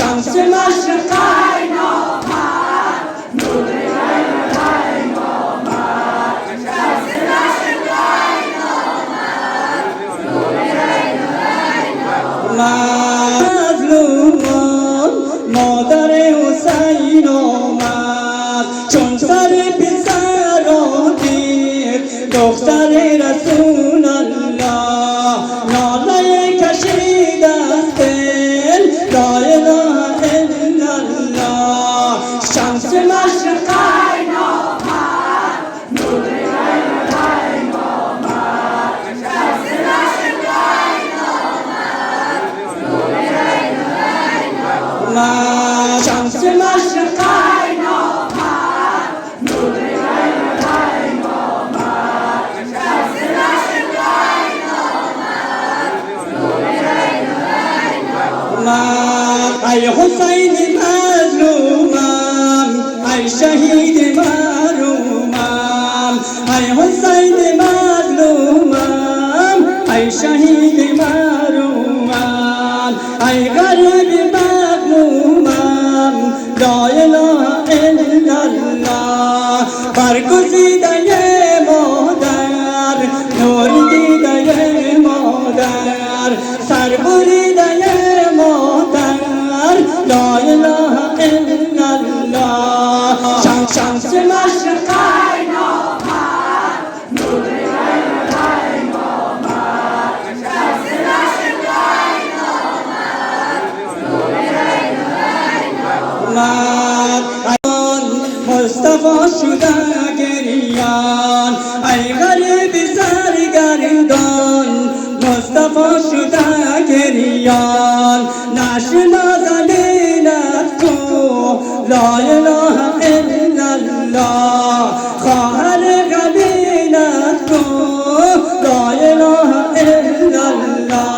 شمس مشرق عین آمد نور عین آمد شمس مشرق عین آمد نور عین آمد مظلومان مادر حسین آمد چون سر پسر را دید دختر رسول الله ناله کشید از دل لا اله الا الله شمس مشرق عین آمد نور عین آمد شمس مشرق عین آمد نور عین آمد شمس مشرق عین آمد نور عین آمد شمس مشرق عین آمد نور عین آمد ای حسین مظلومم ای شهید محرومم ای حسین مظلومم ای شهید محرومم ای غریب مغمومم لا اله الا الله برگزیده مادر نور دیده مادر سربریده مادر لا اله الا الله شمس مشرق عین آمد نور عین آمد شمس مشرق عین آمد نور عین آمد مصطفی شده گریان ای غریب سرگردان مصطفی شده گریان نشناسدینت تو لا اله الا الله خواهر قبیلت تو لا اله الا الله